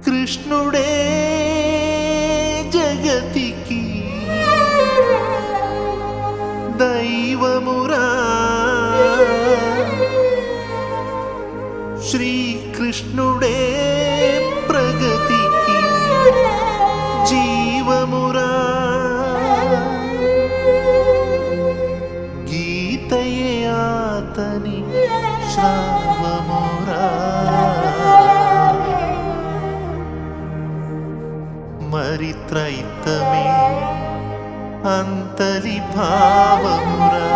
కృష్ణుడే జగతికి దైవమురా, శ్రీకృష్ణుడే ప్రగతికి జీవమురా, గీతయే ఆతని శ్రావమురా, మరి త్రైతమే అంతలి భావమురా.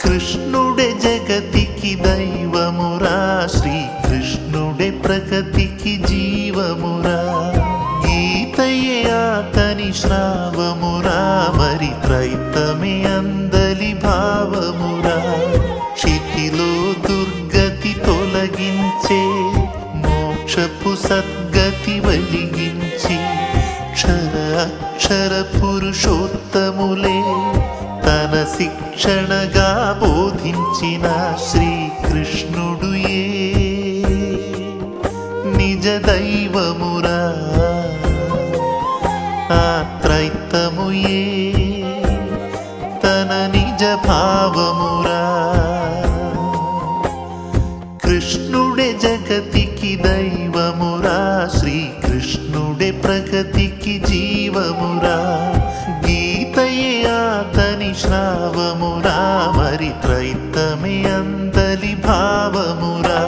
కృష్ణుడే జగతికి దైవమురా, శ్రీకృష్ణుడే ప్రగతికి జీవమురా, గీతయే ఆతని శ్రావమురా, మరి త్రైతమే అందలి భావమురా. క్షితిలో దుర్గతి తొలగించే మోక్షపు సద్గతి వెలిగించి క్షర అక్షర పురుషోత్తములే తన శిక్షణగా బోధించిన శ్రీకృష్ణుడు నిజ దైవమురా, ఆ త్రైతము తన నిజ భావమురా. కృష్ణుడే జగతికి దైవమురా, శ్రీకృష్ణుడే ప్రగతికి జీవమురా, గీతయే ఆతని శ్రావమురా, మరి త్రైతమే అందలి భావమురా.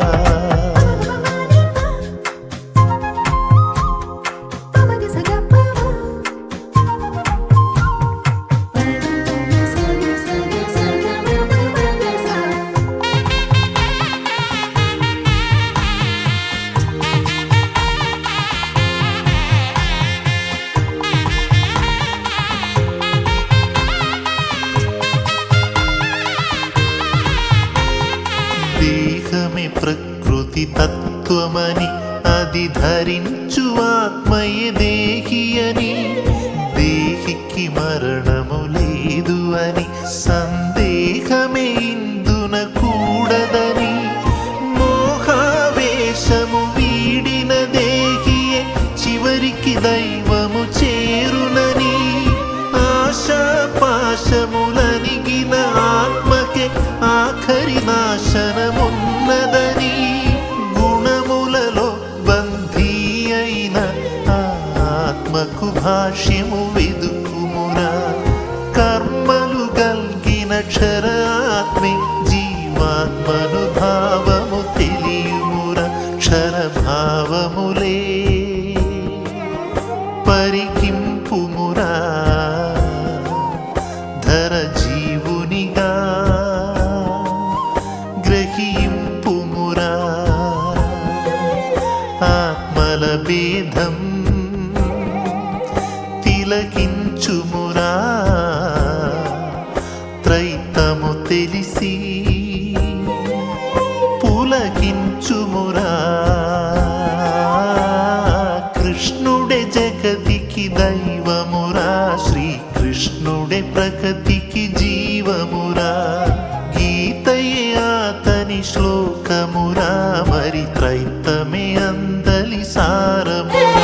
దేహమే ప్రకృతి తత్వమని అది ధరించు ఆత్మయే దేహి అని, దేహికి మరణము లేదు అని సందేహమే ఇందున కూడదని, మోహావేశము వీడిన దేహియే చివరికి దైవము చేరునని, ఆశాపాశములనిగిన ఆత్మకే ఆఖరి నాశనమున్నదని, గుణములలో బంధీ అయిన ఆత్మకు భాష్యము వెదుకుమురా, కర్మలు గల్గిన క్షరాత్మే జీవాత్మను భావము తెలియుమురా, క్షరభావములే పరికింపుమురా, ధర జీవునిగా గ్రహింపుమురా, ఆత్మల భేదం తిలకించుమురా, త్రైతము తెలిసి పులకించుమురా. కృష్ణుడే జగతికి దైవమురా, శ్రీకృష్ణుడే ప్రగతికి జీవమురా, గీతయే ఆతని శ్లోక త్రైతమురా మరి త్రైతమే అందలి సారమురా.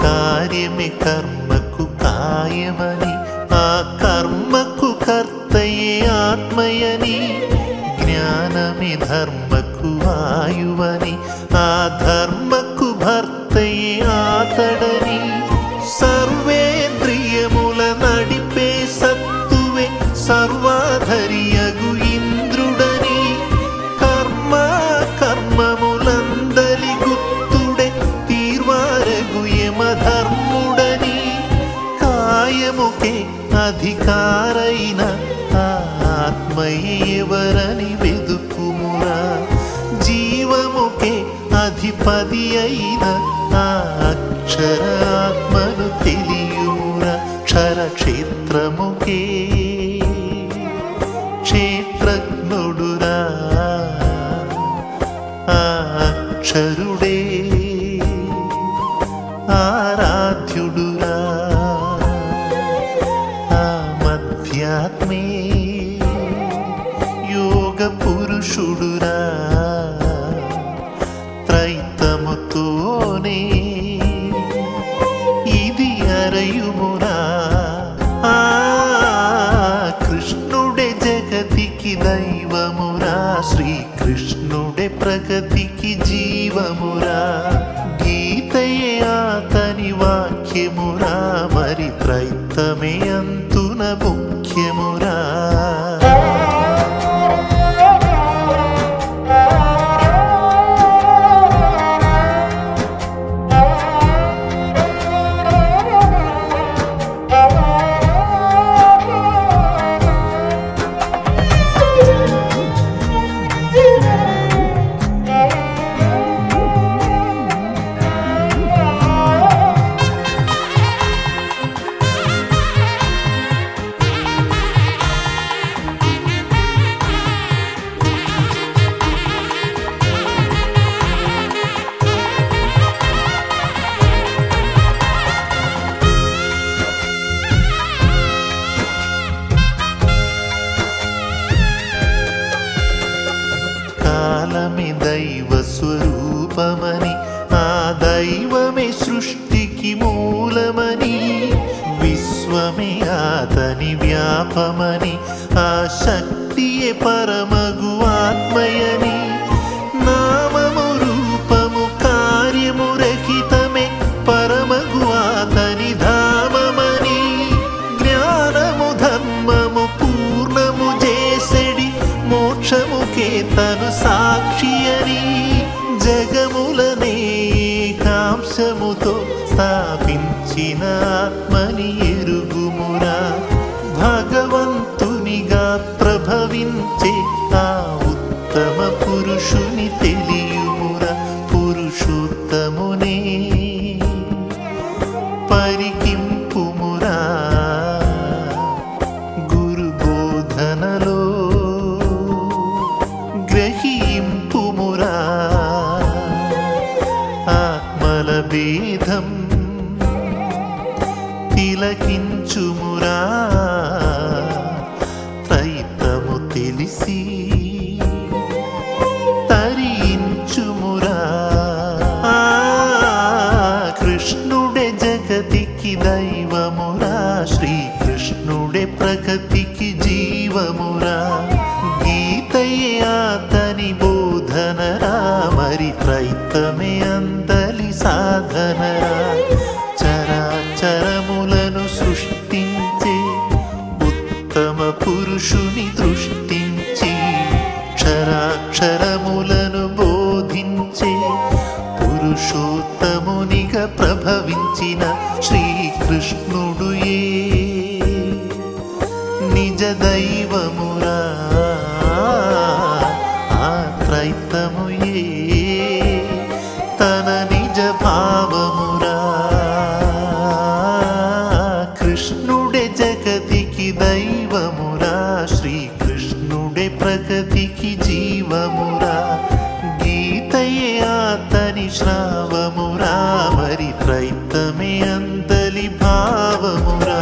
కార్యమే కర్మకు కాయమని, ఆ కర్మకు కర్తయే ఆత్మయని, జ్ఞానమే ధర్మకు ఆయువని, ఆ ధర్మకు భర్తయే ఆతడని, సర్వేంద్రియముల నడిపే సత్తువే సర్వాధరియగు ఇంద్రుడని, కర్మ కర్మములందలి గుత్తుడే తీర్వారగు యమధర్ముడని, కాయముకే అధికారైన ఆత్మయే ఎవరని వెదుకుమురా, జీవముకే అధిపతి అయిన ఆ అక్షర ఆత్మను తెలియుమురా. క్షరక్షేత్రముకే క్షేత్రజ్ఞుడురా, ఆ అక్షరుడే ఆరాధ్యుడురా, ఆ మధ్యాత్మే యోగ పురుషుడురా, త్రైతముతోనే ఇది అరయుమురా. ఆ కృష్ణుడే జగతికి దైవమురా, శ్రీకృష్ణుడే ప్రగతికి జీవమురా, గీతయే అతని వాక్యమురా మరి త్రైతమే అంతున ముఖ్యమురా. కాలమే దైవ స్వరూపమని, ఆ దైవమే సృష్టికి మూలమని, విశ్వమే అతని వ్యాపమని, ఆ శక్తియే పరమగు ఆత్మయని, నామము రూపము కార్యము రహితమే పరమగు అతని ధామమని, జ్ఞానము ధర్మము పూర్ణము చేసెడి మోక్షముకే తను సాక్షి అని, జగములనే కాంశముతో స్థాపించిన ఆత్మని ఎరుగుమురా, భగవంతునిగా ప్రభవించే ఆ ఉత్తమ పురుషుని తెలియుమురా. పురుషోత్తమునే పరికింపుమురా, గురు బోధనలో గ్రహింపుమురా, ఆత్మల భేదం తిలకించుమురా, త్రైతము తెలిసి తరించుమురా. ఆ కృష్ణుడే జగతికి దైవమురా, శ్రీకృష్ణుడే ప్రగతికి జీవమురా, గీతయే అతని బోధనరా మరి త్రైతమే అందలి సాధనరా. చరాచరములను సృష్టించే ఉత్తమ పురుషుని దృష్టించి, క్షరాక్షరములను బోధించే పురుషోత్తమునిగా ప్రభవించిన శ్రీకృష్ణుడుయే నిజ దైవమురా, ఆ త్రైతముయే తన నిజ భావ భావమురా కృష్ణుడే జగతికి దైవమురా శ్రీకృష్ణుడే ప్రగతికి జీవమురా గీతయే అతని శ్రావమురా మరి త్రైతమే అందలి భావమురా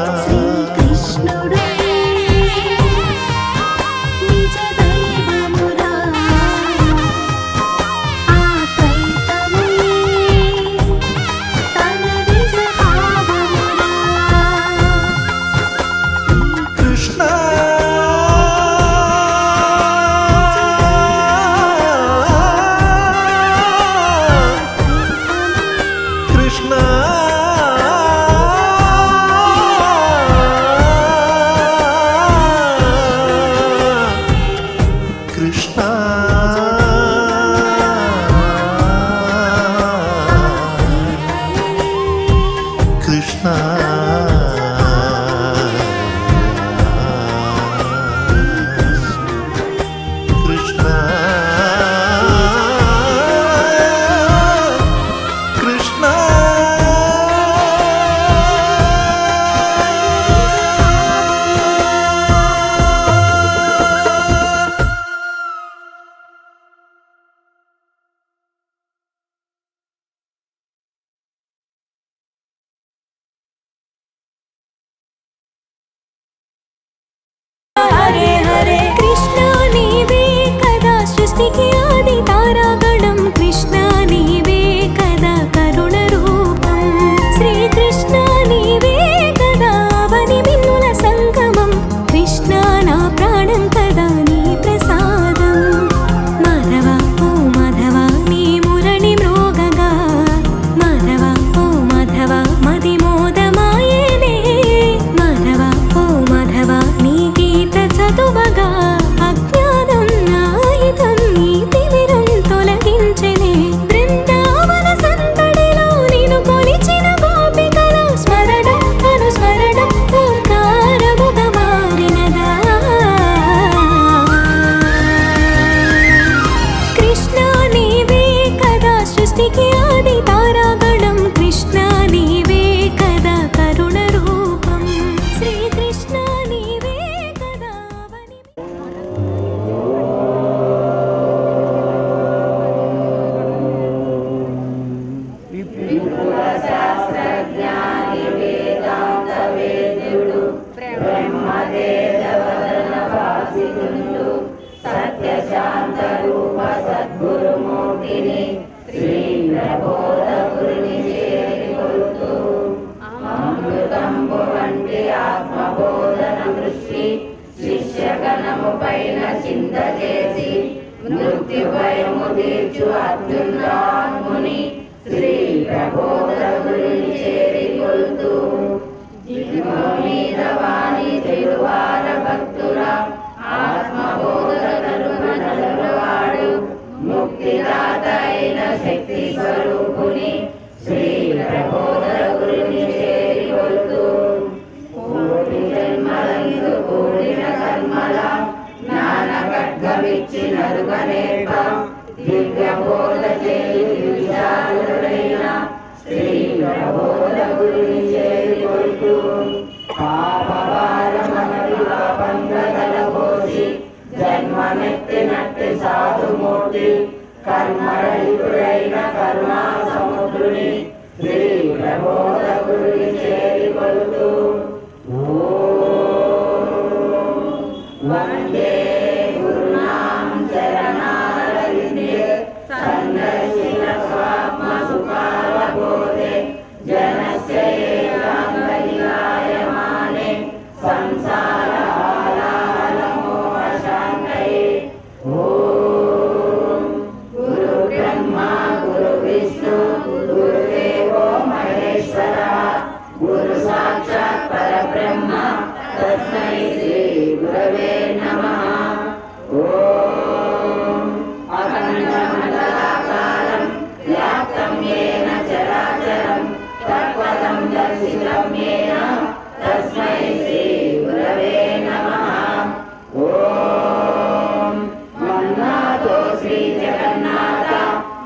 శ్రీ జగన్నాథ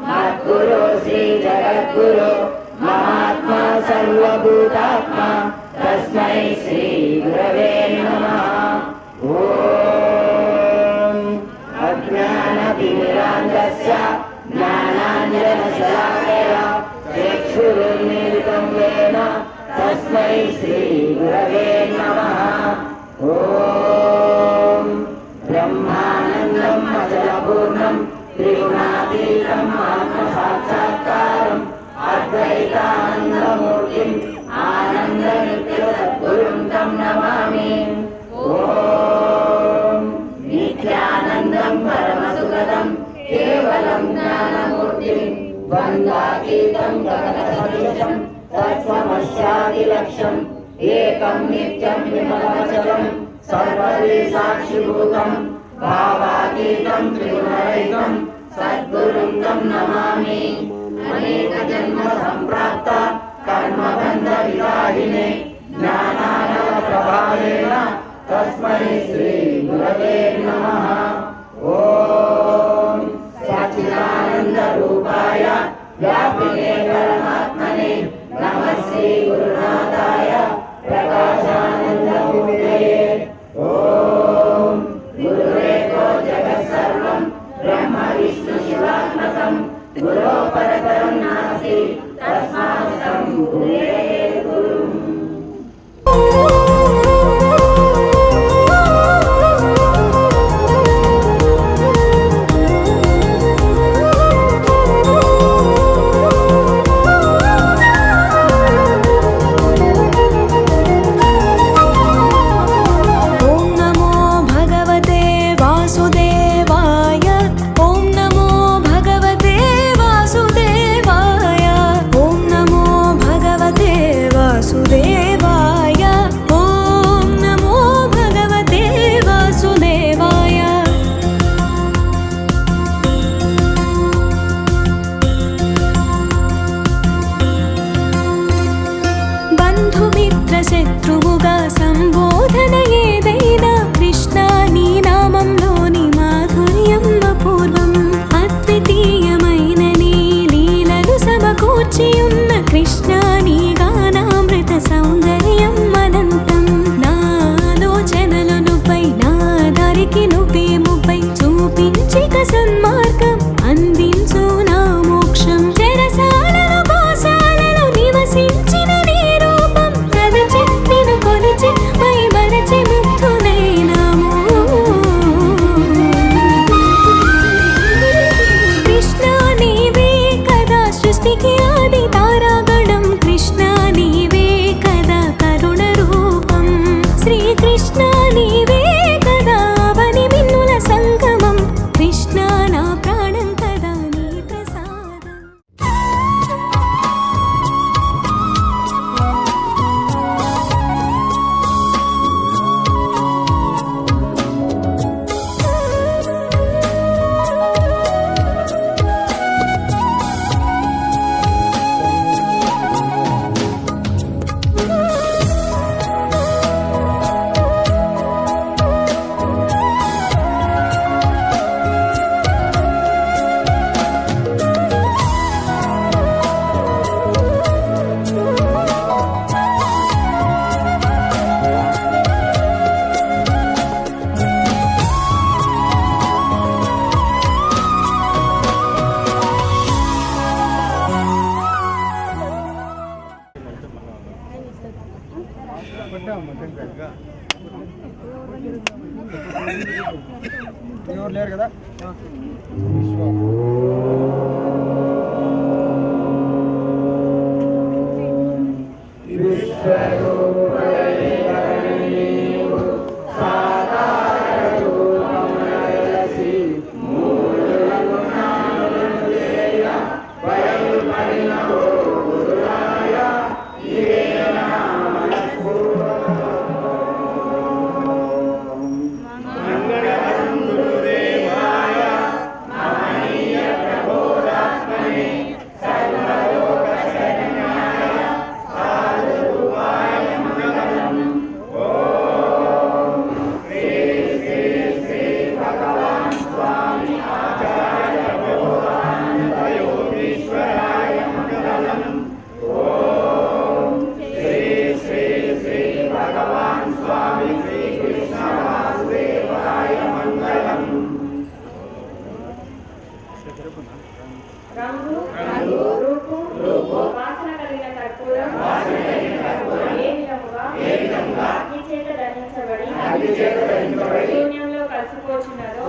మద్గురు శ్రీ జగద్గురు మహా सर्वभूतात्मा तस्मै श्री गुरवे नमः। ॐ अज्ञानतिमिरान्धस्य ज्ञानाञ्जनशलाकया चक्षुरुन्मीलितं येन तस्मै श्री गुरवे नमः। ॐ ब्रह्मानन्दम् अचलपूर्णं त्रिगुणातीतं आत्मसाक्षात्कारम् अद्वैतानन्दमूर्तिम् आनन्दनित्यसद्गुरुं तं नमामि। ॐ नित्यानन्दं परमसुखदं केवलं ज्ञानमूर्तिं द्वन्द्वातीतं गगनसदृशं तत्त्वमस्यादिलक्ष्यम् एकं नित्यं विमलमचलं सर्वदि साक्षिभूतं भावातीतं त्रिगुणरहितं सद्गुरुं तं नमामि। अनेकजन्म सम्प्राप्त कर्मबन्धविदाहिने ज्ञानानलप्रभावेन तस्मै श्री गुरवे नमः। ॐ सच्चिदानन्दरूपाय व्यापिने परमात्मने नमः श्री गुरुनाथाय प्रकाशानन्दमूर्तये। ॐ गुरुरेको जगत्सर्वं ब्रह्म विष्णु शिवात्मकं गुरो परतरं नास्ति तस्मात् तं गुरवे गुरुम्। శత్రువుగా సంబోధన ఏదైనా కృష్ణ నీ నామంలోని మాధుర్యం అపూర్వం అద్వితీయమైన నీ లీలలు సమకూర్చి ఉన్న కృష్ణ నీ గానామృత సౌందర్యం అనంతం నా ఆలోచనలు నువ్వై నా దారికి నువ్వే ముప్పై చూపించిక సన్మార్గం అందించు నా మోక్షం చెరసాలలో గోశాలలో నివసించిన మై మరచి ముగ్ధులైనాము కృష్ణ నీవే కదా సృష్టికి ఆది తారాగణం కృష్ణ నీవే కదా కరుణ రూపం శ్రీకృష్ణ నీవే కదా అవని మిన్నుల సంగమం కృష్ణ నా ప్రాణం కదా నీ ప్రసాదం. ఎవరు లేరు కదా सर्वलोक शरण्याय साधुरूपाय శూన్యంలో కలిసిపోచున్నదో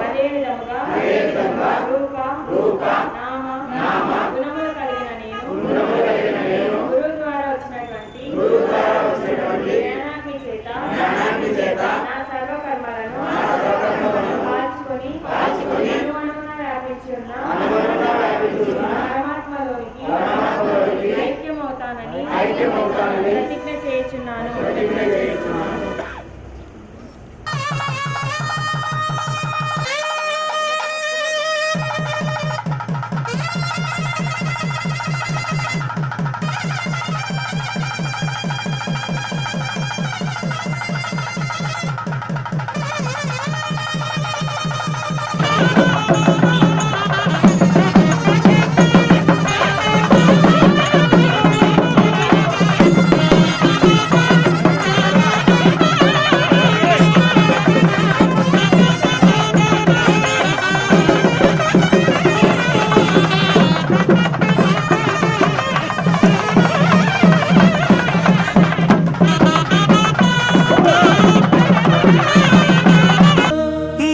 అదే విధముగా రూప నామ గుణములు కలిగిన నేను గురువు ద్వారా వచ్చినటువంటి జ్ఞానాగ్ని చేత నా సర్వకర్మలను కాల్చుకొని అణువణువున వ్యాపించి ఉన్న పరమాత్మలోనికి ఐక్యమవుతానని ప్రతిజ్ఞ చేయుచున్నాను.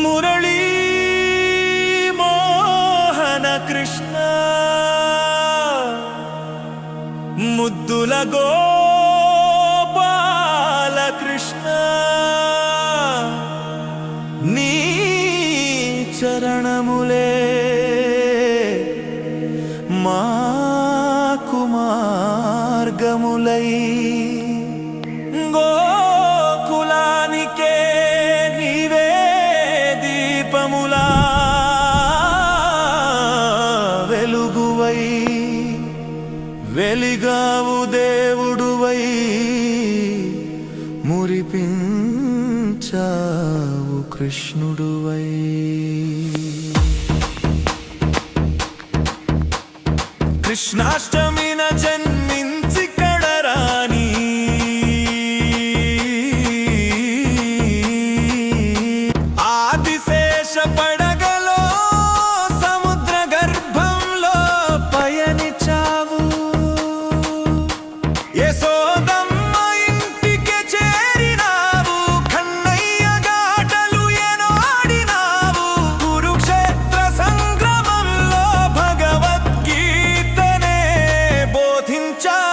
మురళీ మోహన కృష్ణ ముద్దుల గోపాల కృష్ణ నీ చరణములే మాకు మార్గములై గోకులానికే నీవే దీపములా వెలుగువై వెలిగావు దేవుడువై మురిపించావు కృష్ణుడువై. కృష్ణాష్టమిన జన్మించి కడరాని ఆదిశేష పడగలో సముద్ర గర్భంలో పయనించావు. యశోదమ్మ ఇంటికి చేరినావు, కన్నయ్య గాటలు ఎనాడినావు. కురుక్షేత్ర సంగ్రామంలో భగవద్గీతనే బోధించావు.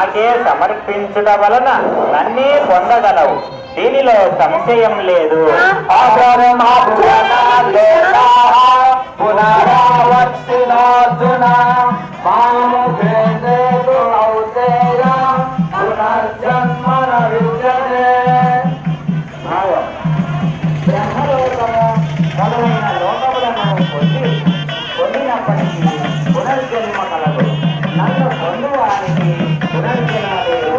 నాకే సమర్పించుట వలన నన్నే పొందగలవు, దీనిలో సంశయం లేదు. బ్రహ్మలోకము మొదలైన లోకములను పొందినప్పటికీ పునర్జన్మ కలదు. నన్ను పొందువానికి పునర్జన్మ లేదు.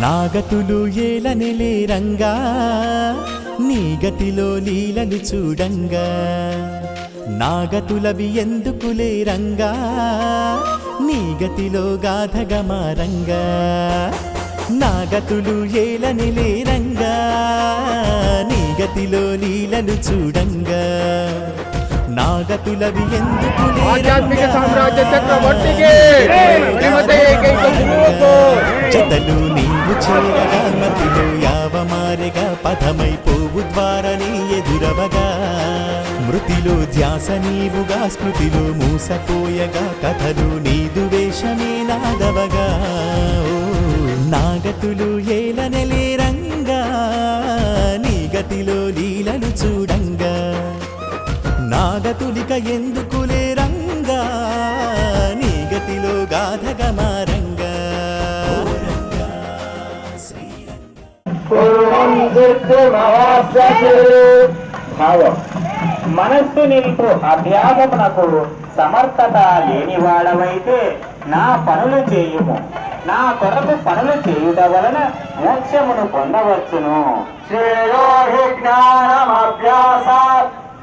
నాగతులు ఏలనిలే రంగా, నీ గతిలో లీలలు చూడంగా. నాగతులవి ఎందుకులే రంగా, నీ గతిలో గాథగా మారంగా. నాగతులు ఏలనిలే రంగా, నీ గతిలో లీలలు చూడంగా. నాగతులవి ఎందుకులే ఆధ్యాత్మిక సామ్రాజ్య చక్రవర్తికి జతలు నీవు చేరగా మతిలో యావమారెగా పథమైపోవు ద్వారని ఎదురవగా. మృతిలో ధ్యాస నీవుగా స్మృతిలో మూసపోయగా కథలు నీదు వేషమే నాదవగా. నాగతులు ఏలనలే రంగా, నీ గతిలో లీలలు చూడంగా. నాగతులిక ఎందుకులే రంగా, నీ గతిలో గాథగా మారంగా. భావం మనస్సు నిలుపు అభ్యాసమునకు సమర్థత లేనివాడవైతే నా పనులు చేయుము. నా కొరకు పనులు చేయుట వలన మోక్షమును పొందవచ్చును. శ్రేయోహి జ్ఞానమభ్యాస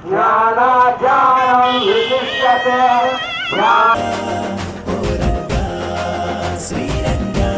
జ్ఞానాధ్యానం విశిష్యతే. శ్రీరంగా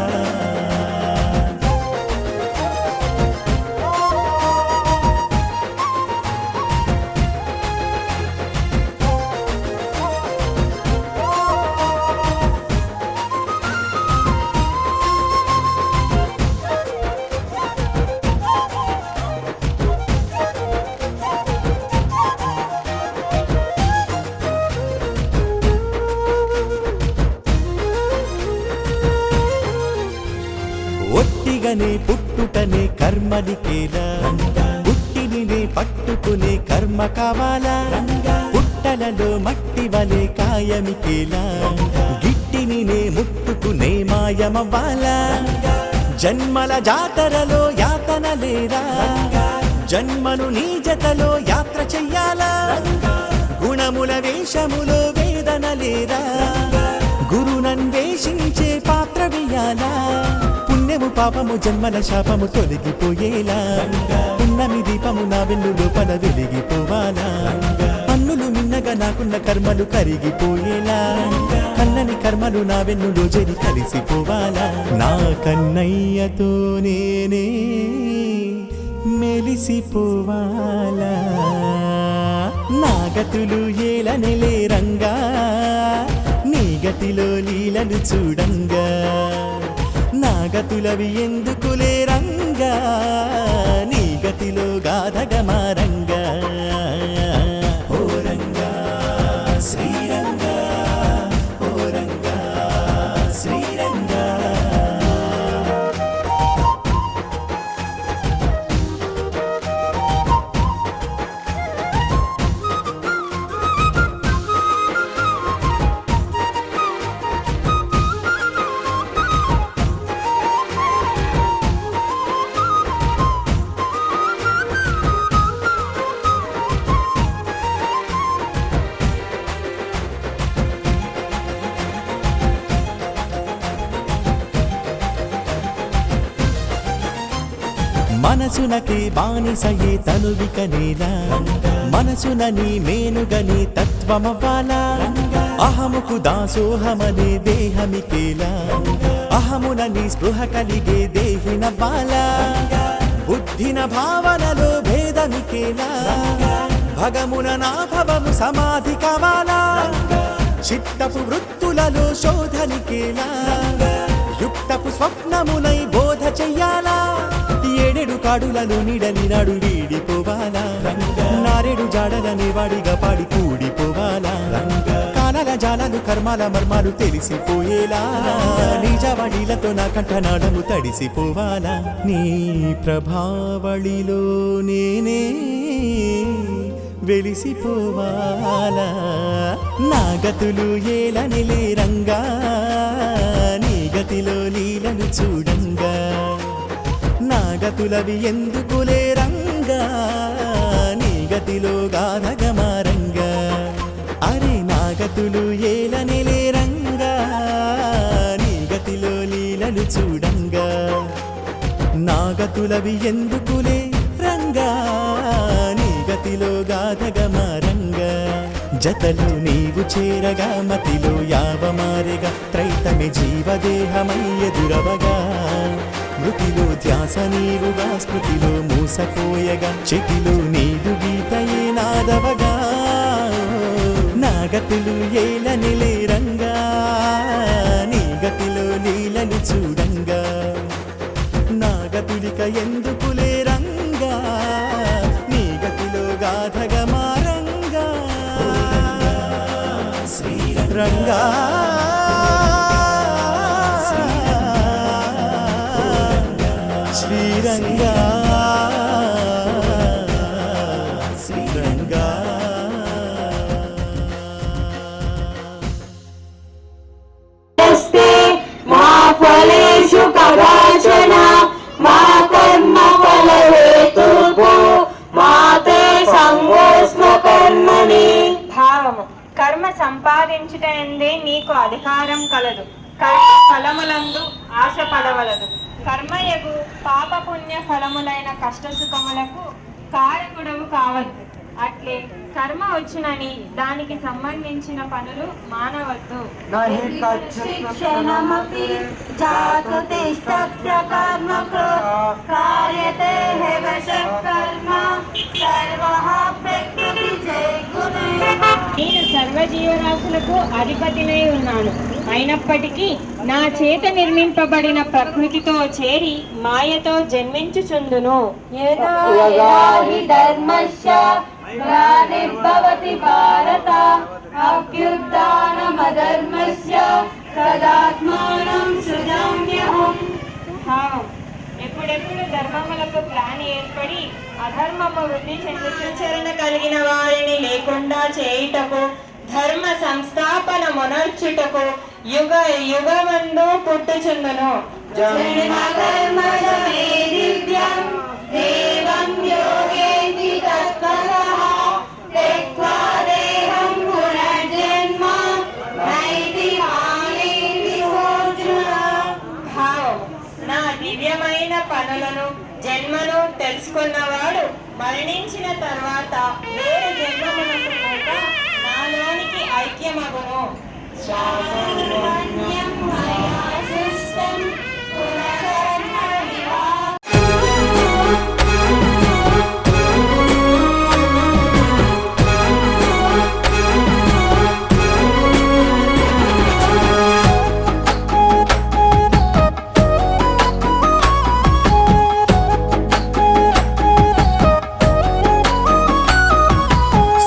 ఒట్టిగనే పుట్టుటనే కర్మలికేలా, పుట్టినినే పట్టుకునే కర్మ కావాలా. పుట్టలలో మట్టి వలె కాయమికేలా, గిట్టినినే ముట్టుకునే మాయమవ్వాలా. జన్మల జాతరలో యాతన లేరా, జన్మను నీ జతలో యాత్ర చెయ్యాలా. గుణముల వేషములో వేదన లేరా, గురునన్వేషించే పాత్ర వేయాలా. పుణ్యము పాపము జన్మల శాపము తొలగిపోయేలా, పున్నమి దీపము నా వెన్ను లోపల వెలిగిపోవాలా. పన్నులు మిన్నగా నాకున్న కర్మలు కరిగిపోయేలా, కన్నని కర్మలు నా వెన్నులో జరి కలిసిపోవాలా. నా కన్నయ్యతో నేనే మెలిసిపోవాలా. నాగతులు ఏలనలే రంగా, నీ గతిలో లీలలు చూడంగా. నాగతులవి ఎందుకులే రంగా, నీ గతిలో గాథగా మారంగా. ఓ రంగా శ్రీరంగా, ఓ రంగా శ్రీరంగా. మనసునకే బానిసయే తనువిక నేలా, మనసునని మేనుగని తత్వమవ్వాలా. అహముకు దాసోహమనే దేహమికేలా, అహమునని స్పృహ కలిగే దేహినవ్వాలా. బుద్ధిన భావనలో భేదమికేలా, భగమున నా భవము సమాధి కావాలా చిత్తపు వృత్తులలో శోధనికేలా యుక్తపు స్వప్నమునై బోధ చెయ్యాలా ఏడెడు కాడులను నిడని నాడు వీడిపోవాలా నారెడు జాడలని వాడిగా పాడి కూడిపోవాలా కానల జాలలు కర్మాల మర్మాలు తెలిసిపోయేలా నిజవడిలతో నా కంఠనాడము తడిసిపోవాలా నీ ప్రభావళిలో నేనే వెలిసిపోవాలా నా గతులు ఏలనిలే రంగా నీ గతిలో లీలను చూడంగా నా గతులవి ఎందుకులే రంగా నీ గతిలో గాధగమారంగా అరే నా గతులు ఏలనిలే రంగా నీ గతిలో లీలను చూడంగా నా గతులవి ఎందుకులే రంగా నీ గతిలో గాధగమారంగా జతలు నీవు చేరగా మతిలో యావమారెగా త్రైతమే జీవదేహమై ఎదురవగా మృతిలో ధ్యాస నీవుగా స్మృతిలో మూసపోయగా చెతిలో నీవు గీతయే నాదవగా నా గతులు ఏలనిలే రంగా నీ గతిలో లీలను చూడంగా నా గతులిక ఎందుకులే రంగా నీ గతిలో గాధగమారంగా రంగా శ్రీరంగా శ్రీరంగా మా ఫలేషు కదాచన మా కర్మ ఫలహేతుభో మాతే సంగోస్మ కర్మణి. భావము కర్మ సంపాదించుటందే నీకు అధికారం కలదు. కర్మ ఫలములందు ఆశ పడవలదు. కర్మయగు పాపపుణ్య ఫలములైన కష్టసుఖములకు కారకుడవు కావద్దు. అట్లే కర్మ వచ్చునని దానికి సంబంధించిన పనులు మానవద్దు. క్షణమపి జాతు తిష్టస్య కర్మకృ కార్యతే హేవశః కర్మ సర్వః ప్రకృతి జయగుణే. నేను సర్వజీవరాశులకు అధిపతినై ఉన్నాను. అయినప్పటికీ నా చేత నిర్మింపబడిన ప్రకృతితో చేరి మాయతో జన్మించుచుందును. యదా యదా హి ధర్మస్య గ్లానిర్భవతి భారత అభ్యుత్థానమధర్మస్య తదాత్మానం సృజామ్యహం. భావం ఎప్పుడెప్పుడు ధర్మములకు గ్లాని ఏర్పడి అధర్మము వృద్ధి చెందుచరణ కలిగిన వారిని లేకుండా చేయుటకు ధర్మ సంస్థాపన మొనర్చుటకు యుగ యుగమందు పుట్టుచుందును. జన్మకర్మజమే దివ్యం దేవం యోగేతి తత్పరః త్యక్త్వా దేహం పునర్జన్మ నైతి హానేతి అర్జున. భావం నా దివ్యమైన పనులను జన్మను తెలుసుకున్నవాడు మరణించిన తర్వాత వేరే జన్మమునకు పోక నాలోనికి ఐక్యమగును. శాస్త్రజ్ఞం మయా సృష్టం పునర్కర్మ విభాగ.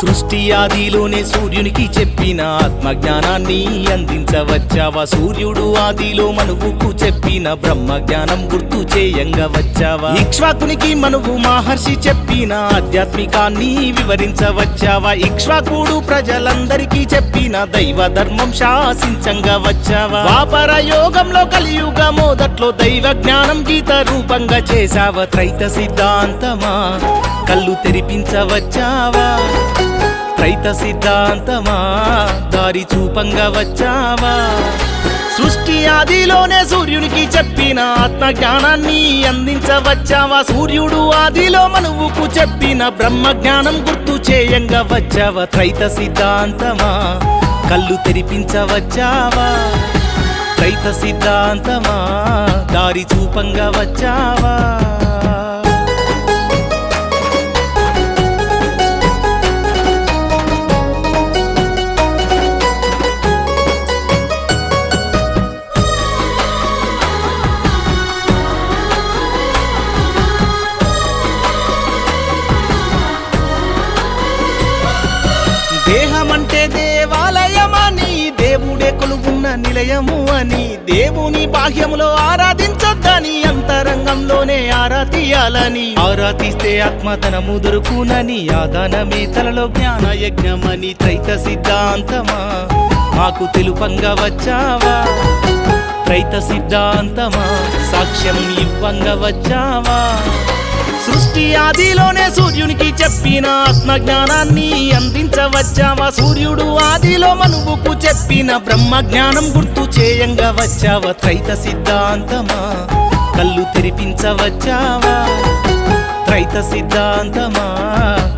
సృష్టి ఆదిలోనే సూర్యునికి చెప్పిన ఆత్మజ్ఞానాన్ని అందించవచ్చావా సూర్యుడు ఆదిలో మనువుకు చెప్పిన బ్రహ్మ జ్ఞానం గుర్తు చేయంగా వచ్చావా ఇక్ష్వాకునికి మనువు మహర్షి చెప్పిన ఆధ్యాత్మికాన్ని వివరించవచ్చావా ఇక్ష్వాకుడు ప్రజలందరికీ చెప్పిన దైవ ధర్మం శాసించంగా వచ్చావా ద్వాపర యోగంలో కలియుగ మొదట్లో దైవ జ్ఞానం గీత రూపంగా చేశావా త్రైత సిద్ధాంతమా కళ్ళు తెరిపించవచ్చావా త్రైత సిద్ధాంతమా దారి చూపంగా వచ్చావా సృష్టి ఆదిలోనే సూర్యునికి చెప్పిన ఆత్మ జ్ఞానాన్ని అందించవచ్చావా సూర్యుడు ఆదిలో మనువుకు చెప్పిన బ్రహ్మ జ్ఞానం గుర్తు చేయంగా వచ్చావా త్రైత సిద్ధాంతమా కళ్ళు తెరిపించవచ్చావా త్రైత సిద్ధాంతమా దారి చూపంగా వచ్చావా హృదయము అని దేవుని బాహ్యములో ఆరాధించొద్దని అంతరంగంలోనే ఆరాధియాలని ఆరాధిస్తే ఆత్మతనము దొరుకునని ఆదానమే తలలో జ్ఞాన యజ్ఞమని త్రైత సిద్ధాంతమా మాకు తెలుపంగా వచ్చావా త్రైత సిద్ధాంతమా సాక్ష్యం ఇవ్వంగా వచ్చావా సృష్టి ఆదిలోనే సూర్యునికి చెప్పిన ఆత్మజ్ఞానాన్ని అందించవచ్చావా సూర్యుడు ఆదిలో మనువుకు చెప్పిన బ్రహ్మజ్ఞానం గుర్తు చేయంగా వచ్చావా త్రైత సిద్ధాంతమా కళ్ళు తెరిపించవచ్చావా త్రైత సిద్ధాంతమా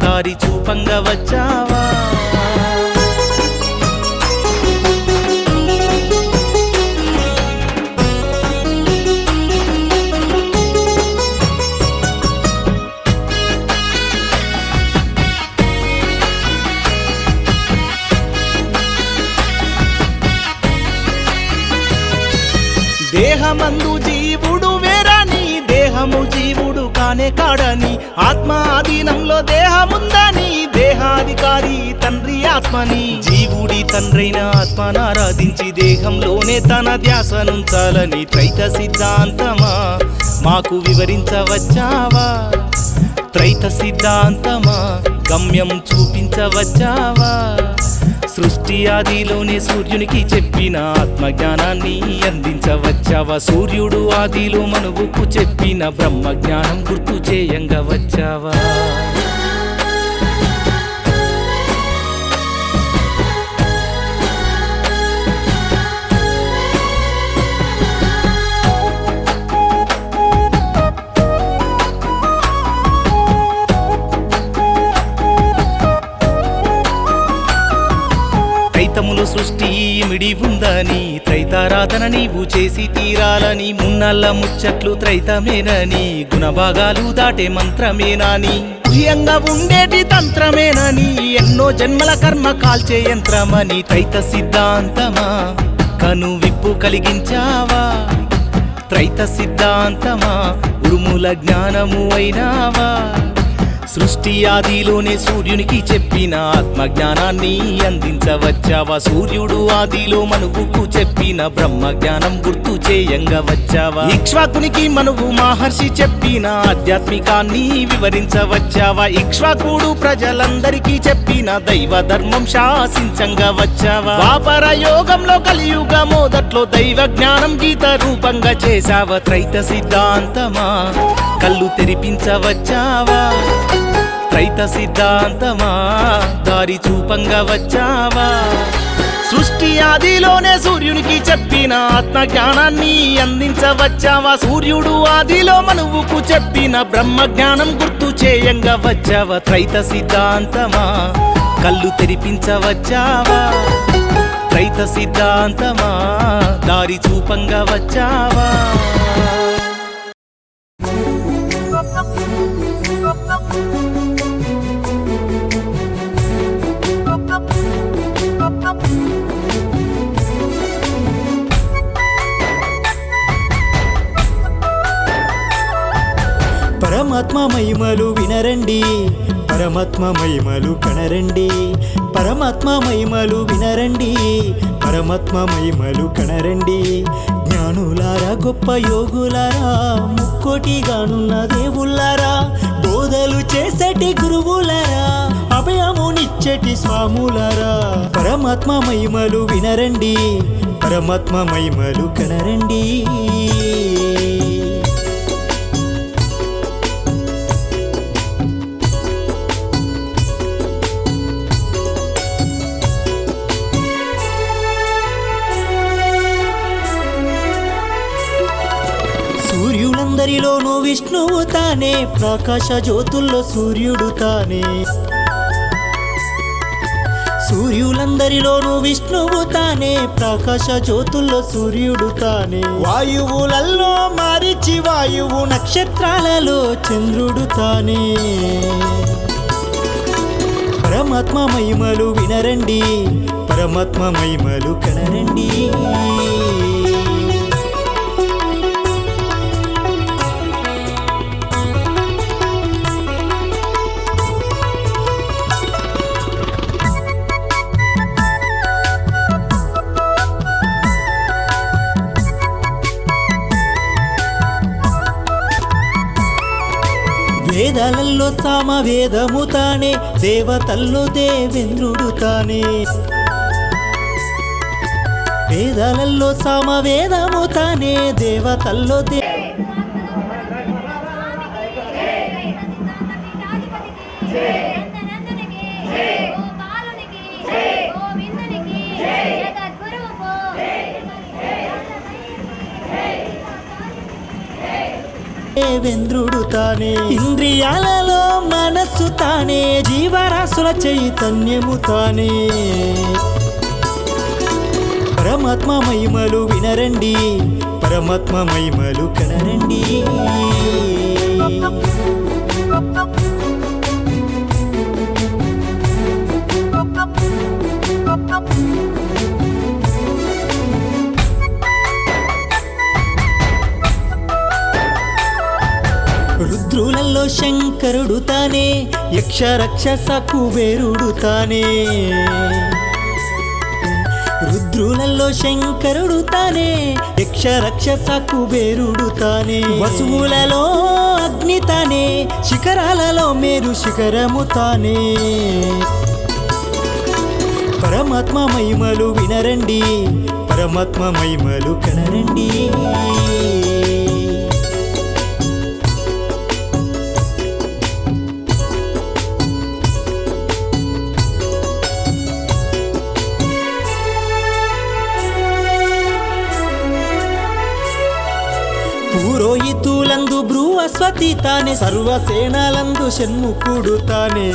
దారి చూపంగా వచ్చావా దేహమందు జీవుడు వేరని దేహము జీవుడు కానే కాడని ఆత్మ ఆధీనంలో దేహముందని దేహాధికారి తండ్రి ఆత్మని జీవుడి తండ్రైన ఆత్మనారాధించి దేహంలోనే తన ధ్యాసనుంచాలని త్రైత సిద్ధాంతమా మాకు వివరించవచ్చావా త్రైత సిద్ధాంతమా గమ్యం చూపించవచ్చావా సృష్టి ఆదిలోనే సూర్యునికి చెప్పిన ఆత్మజ్ఞానాన్ని అందించవచ్చావా సూర్యుడు ఆదిలో మనువుకు చెప్పిన బ్రహ్మజ్ఞానం గుర్తు చేయంగా వచ్చావా త్రైతములో సృష్టి మిడి ఉందని త్రైతారాధన నీవు చేసి తీరాలని మున్నల్ల ముచ్చట్లు త్రైతమేనని గుణభాగాలు దాటే మంత్రమేనాని గుహ్యంగా ఉండేటి తంత్రమేనని ఎన్నో జన్మల కర్మ కాల్చే యంత్రమని త్రైత సిద్ధాంతమా కను విప్పు కలిగించావా త్రైత సిద్ధాంతమా ఉరుముల జ్ఞానము అయినావా సృష్టి ఆదిలోనే సూర్యునికి చెప్పిన ఆత్మజ్ఞానాన్ని అందించవచ్చావా సూర్యుడు ఆదిలో మనువుకు చెప్పిన బ్రహ్మజ్ఞానం గుర్తు చేయంగా వచ్చావా ఇక్ష్వాకునికి మనువు మహర్షి చెప్పిన ఆధ్యాత్మికాన్ని వివరించవచ్చావా ఇక్ష్వాకుడు ప్రజలందరికీ చెప్పిన దైవ ధర్మం శాసించంగా వచ్చావా ద్వాపర యోగంలో కలియుగ మొదట్లో దైవ జ్ఞానం గీత రూపంగా చేశావా త్రైత సిద్ధాంతమా కళ్ళు తెరిపించవచ్చావా త్రైత సిద్ధాంతమా దారి చూపంగా వచ్చావా సృష్టి ఆదిలోనే సూర్యునికి చెప్పిన ఆత్మజ్ఞానాన్ని అందించవచ్చావా సూర్యుడు ఆదిలో మనువుకు చెప్పిన బ్రహ్మజ్ఞానం గుర్తు చేయంగా వచ్చావా త్రైత సిద్ధాంతమా కళ్ళు తెరిపించవచ్చావా త్రైత సిద్ధాంతమా దారి చూపంగా వచ్చావా పరమాత్మ మహిమలు వినరండి పరమాత్మ మహిమలు కనరండి పరమాత్మ మహిమలు వినరండి పరమాత్మ మహిమలు కనరండి జ్ఞానులారా గొప్ప యోగులారా ముక్కోటిగానున్న దేవులారా బోధలు చేసేటి గురువులారా అభయమునిచ్చటి స్వాములారా పరమాత్మ మహిమలు వినరండి పరమాత్మ మహిమలు కనరండి సూర్యులందరిలోనూ విష్ణువు తానే ప్రకాశ జ్యోతుల్లో సూర్యుడు తానే సూర్యులందరిలోనూ విష్ణువు తానే ప్రకాశ జ్యోతుల్లో సూర్యుడు తానే వాయువులలో మారిచి వాయువు నక్షత్రాలలో చంద్రుడు తానే పరమాత్మ మహిమలు వినరండి పరమాత్మ మహిమలు కనరండి వేదాలలో సామవేదము తానే దేవతల్లో దేవేంద్రుడు తానే వేదాలలో సామవేదము తానే దేవతల్లో దేవేంద్రుడు తానే ఇంద్రియాలలో మనస్సు తానే జీవరాశుల చైతన్యము తానే పరమాత్మ మహిమలు వినరండి పరమాత్మ మహిమలు కనరండి రుద్రులలో శంకరుడు తానే యక్ష రక్షస కుబేరుడు తానే రుద్రులలో శంకరుడు తానే యక్ష రక్షస కుబేరుడు తానే వసువులలో అగ్ని తానే శిఖరాలలో మేరు శిఖరము తానే పరమాత్మ మహిమలు వినరండి పరమాత్మ మహిమలు కనరండి పురోహితులందు బృహస్పతి తానే సర్వసేనలందు షణ్ముఖుడు తానే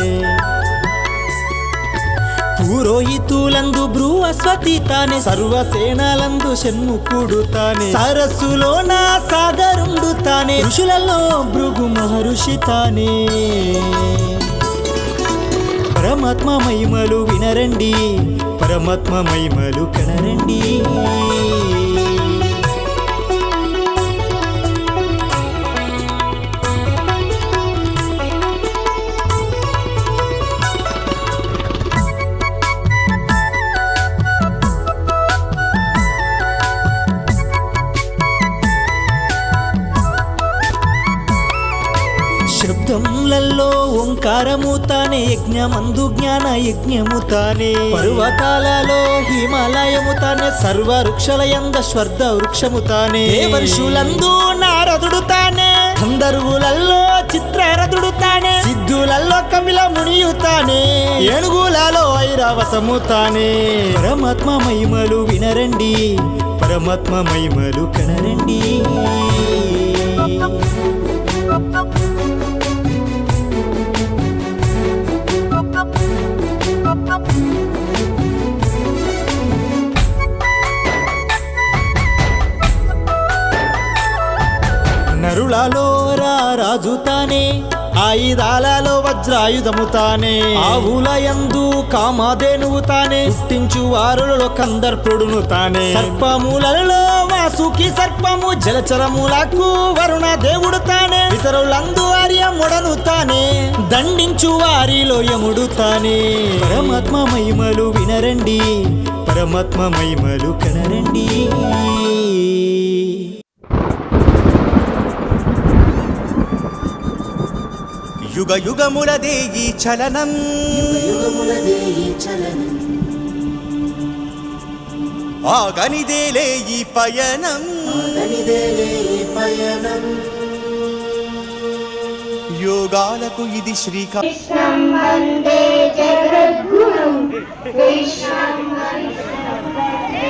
పురోహితులందు బృహస్పతి తానే సర్వసేనలందు షణ్ముఖుడు తానే సరస్సులో నా సాగరుండు తానే ఋషులలో భృగు మహర్షి తానే పరమాత్మ మహిమలు వినరండి పరమాత్మ మహిమలు కనరండి శబ్దములలో ఓంకారము తానే యజ్ఞమందు జ్ఞాన యజ్ఞము తానే పర్వతాలలో హిమాలయము తానే సర్వ వృక్షలయంద స్వర్ధ వృక్షము తానే దేవర్షులందు నారదుడు తానే గంధర్వులలో చిత్రరథుడు తానే సిద్ధులలో కపిల మునియు తానే ఏనుగులలో ఐరావతము తానే పరమాత్మ మహిమలు వినరండి పరమాత్మ మహిమలు కనరండి నరులలో రాజు తానే ఆయుధాలలో వజ్రాయుధము తానే ఆవులయందు కామాధేనువు తానే పుట్టించు వారులలో కందర్పుడును తానే సర్పములలో వాసుకి సర్పము జలచరములకు వరుణ దేవుడు తానే ఇతరులందు ఆర్యముడను తానే దండించు వారిలో యముడు తానే పరమాత్మ మహిమలు వినరండి పరమాత్మ మహిమలు కనరండి యుగ యుగములదే ఈ చలనం ఆగనిదేలే ఈ పయనం యోగాలకు ఇది శ్రీకారం కృష్ణం వందే జగద్గురుం కృష్ణం వందే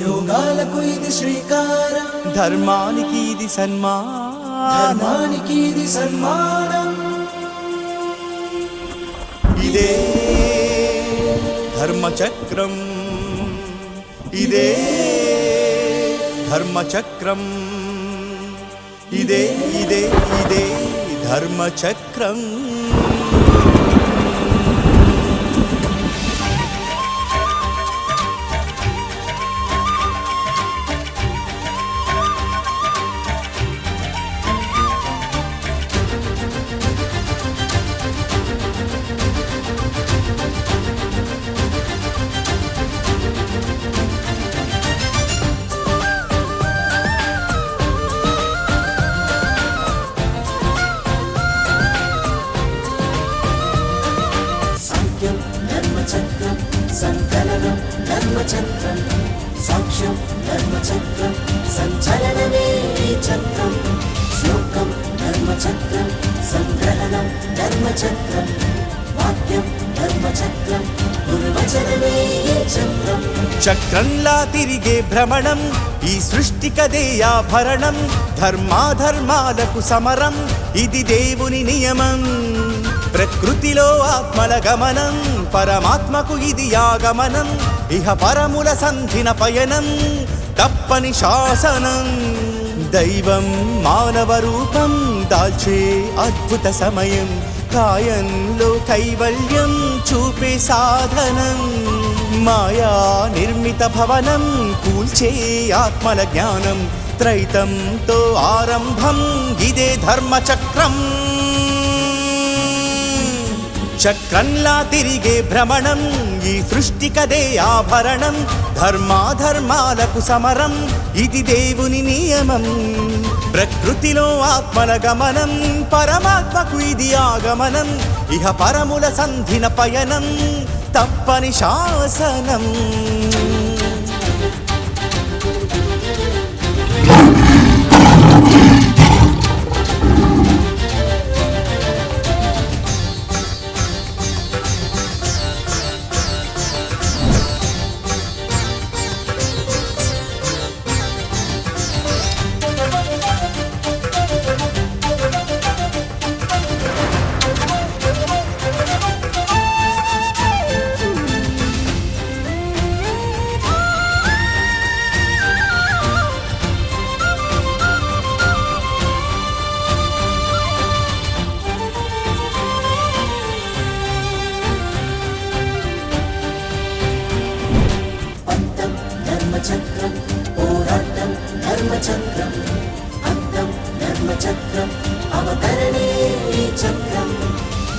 యోగాలకు ఇది శ్రీకారం ధర్మానికి ఇది సన్మానం ఇదే ధర్మచక్రం ఇదే ధర్మచక్రం ఇదే ఇదే ఇదే ధర్మచక్రం ధర్మచక్రం సాక్ష్యం ధర్మచక్రం సంచలనమే ఈ చక్రం శ్లోకం ధర్మచక్రం సంగ్రహణం ధర్మచక్రం వాక్యం ధర్మచక్రం గురువచనమే ఈ చక్రం చక్రంలా తిరిగే భ్రమణం ఈ సృష్టికదే ఆభరణం ధర్మాధర్మాలకు సమరం ఇది దేవుని నియమం ప్రకృతిలో ఆత్మల గమనం పరమాత్మకు ఇది ఆగమనం ఇహ పరముల సంధిన పయనం తప్పని శాసనం దైవం మానవ రూపం దాల్చే అద్భుత సమయం కాయంలో కైవల్యం చూపే సాధనం మాయా నిర్మిత భవనం కూల్చే ఆత్మల జ్ఞానం త్రైతంతో ఆరంభం ఇదే ధర్మచక్రం చక్రంలా తిరిగే భ్రమణం ఈ సృష్టికదే ఆభరణం ధర్మాధర్మాలకు సమరం ఇది దేవుని నియమం ప్రకృతిలో ఆత్మల గమనం పరమాత్మకు ఇది ఆగమనం ఇహ పరముల సంధిన పయనం తప్పని శాసనం ధర్మచక్రం పోరాటం ధర్మచక్రం అంతం ధర్మచక్రం అవతరణే ఈ చక్రం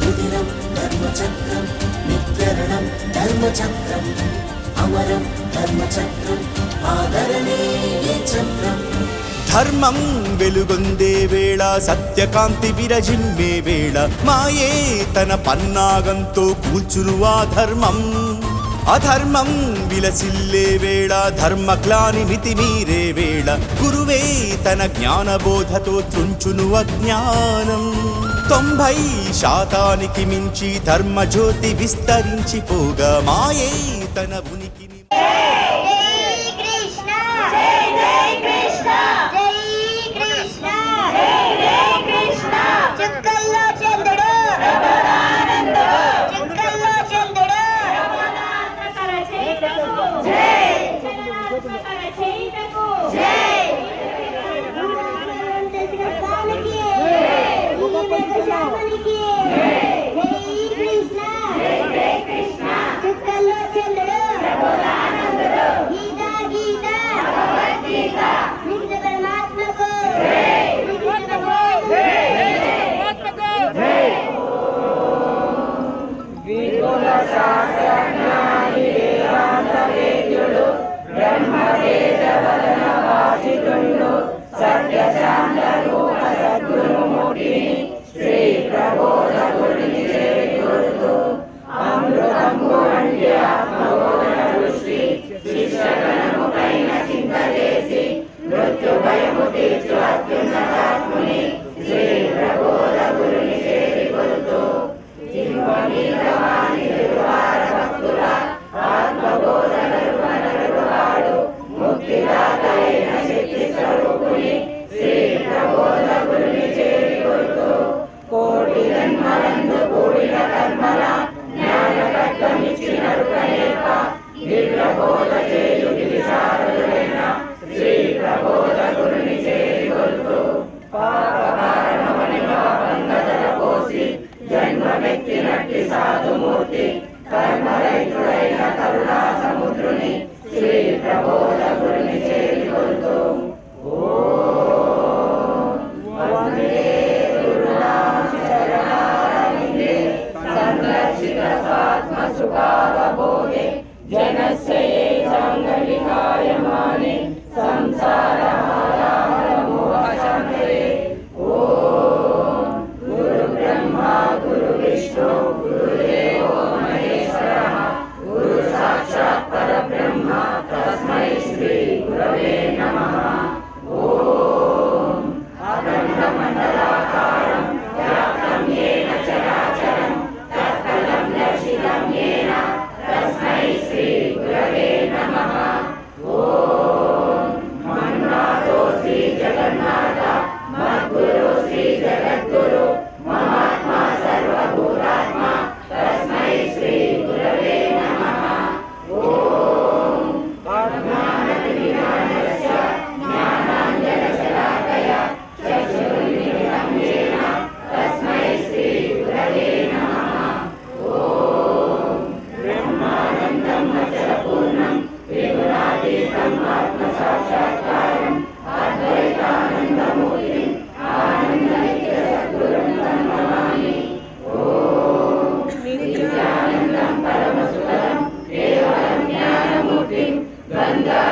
రుదిరం ధర్మచక్రం నిత్యరణం ధర్మచక్రం అమరం ధర్మచక్రం ఆదరణే ఈ చక్రం ధర్మం వెలుగొందే వేళ సత్యకాంతి విరజిమ్మే వేళ మాయే తన పన్నాగంతో కూల్చును ఆ ధర్మం అధర్మం విలసిల్లే వేళ ధర్మగ్లాని మితిమీరే వేళ గురువే తన జ్ఞానబోధతో త్రుంచును అజ్ఞానం 90% మించి ధర్మజ్యోతి విస్తరించిపోగా మాయే తన ఉనికిని Para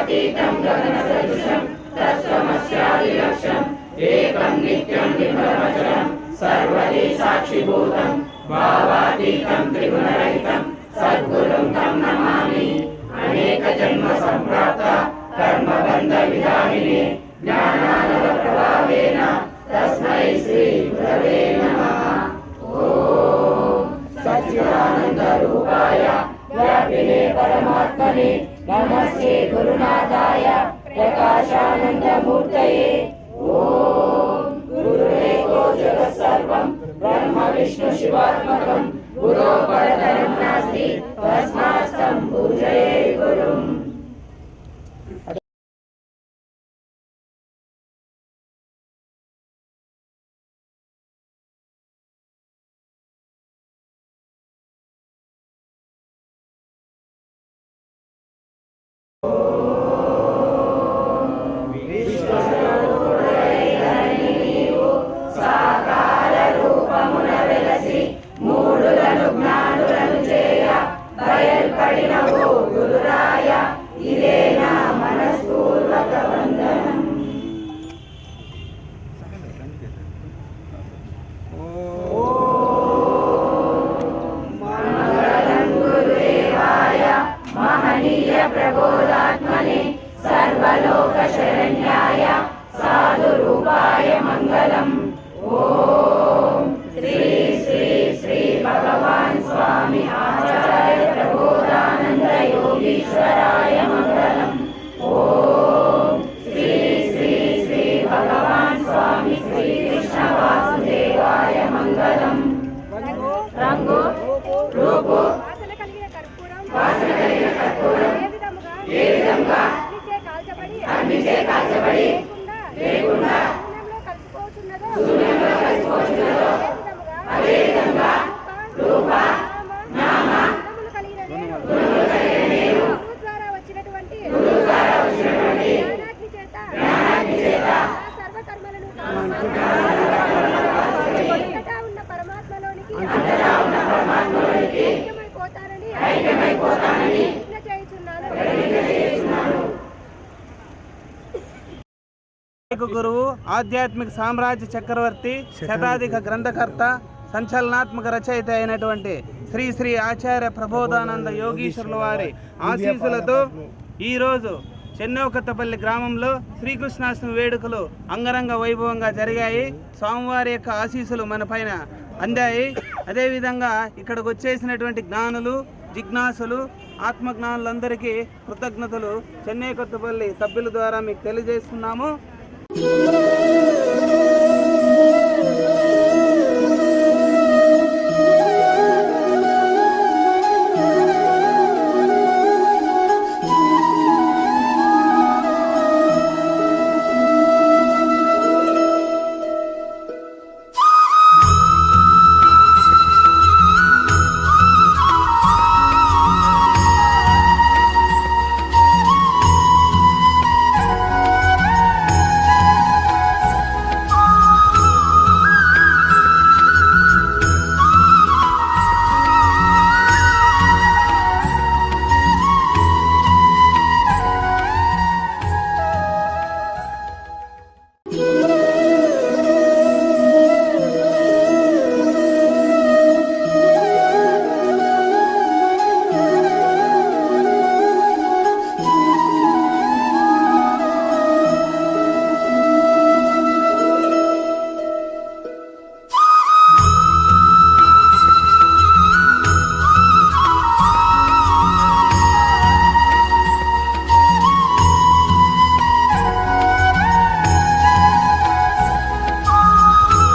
భావాతీతం గగన సదృశం తత్సమస్యాదిలక్ష్యం ఏకం నిత్యం విభ్రమచరం సర్వదే సాక్షిభూతం భావాతీతం త్రిగుణరహితం సద్గురుం తం నమామి. అనేక జన్మ సంప్రాప్త కర్మబంధ విధాయిని జ్ఞానానవ ప్రభావేన తస్మై శ్రీ గురవే నమః. ఓం సచ్చిదానంద రూపాయ వ్యాపినే పరమాత్మనే నమస్తే గురునాథాయ ప్రకాశానంద మూర్తయే. ఓం గురురేకో జగత్ సర్వం బ్రహ్మ విష్ణు శివాత్మకం గురో పరతరం నాస్తి తస్మాత్తం పూజయే గురుం. సాకార రూపమున వెలసి మూడులను జ్ఞానులను చేయ బయల్పడిన ఓ గురురాయ ఇదే నా మనస్పూర్వక వందనం. మంగళం గురుదేవాయ మహనీయ ప్రబోధాత్మనే సర్వలోక శరణ్యాయ సాధు రూపాయ మంగళం. ఓం శ్రీ శ్రీ శ్రీ భగవాన్ స్వామి ఆచార్య ప్రబోధానంద యోగీశ్వరాయ మంగళం. ఓం శ్రీ శ్రీ శ్రీ భగవాన్ స్వామి శ్రీకృష్ణ వాసుదేవాయ మంగళం. రంగు రూపు వాసన కలిగిన కర్పూరం ఏ విధంగా అగ్నిచే కాల్చబడి లేకుండా శూన్యంలో కలిసిపోతున్నదో అదే విధంగా రూప నామ గుణములు కలిగిన నేను గురువు ద్వారా వచ్చినటువంటి జ్ఞానాగ్ని చేత సర్వకర్మలను అంతటా ఉన్న పరమాత్మలోనికి ఐక్యమైపోతానని ప్రతిజ్ఞ చేయుచున్నాను. గురువు ఆధ్యాత్మిక సామ్రాజ్య చక్రవర్తి శతాధిక గ్రంథకర్త సంచలనాత్మక రచయిత అయినటువంటి శ్రీ శ్రీ ఆచార్య ప్రబోధానంద యోగీశ్వరుల వారి ఆశీస్సులతో ఈరోజు చెన్నోకత్తపల్లి గ్రామంలో శ్రీకృష్ణాష్టమి వేడుకలు అంగరంగ వైభవంగా జరిగాయి. స్వామివారి యొక్క ఆశీస్సులు మన పైన అందాయి. అదేవిధంగా ఇక్కడికి వచ్చేసినటువంటి జ్ఞానులు జిజ్ఞాసులు ఆత్మజ్ఞానులందరికీ కృతజ్ఞతలు చెన్నై కొత్తపల్లి సభ్యుల ద్వారా మీకు తెలియజేస్తున్నాము.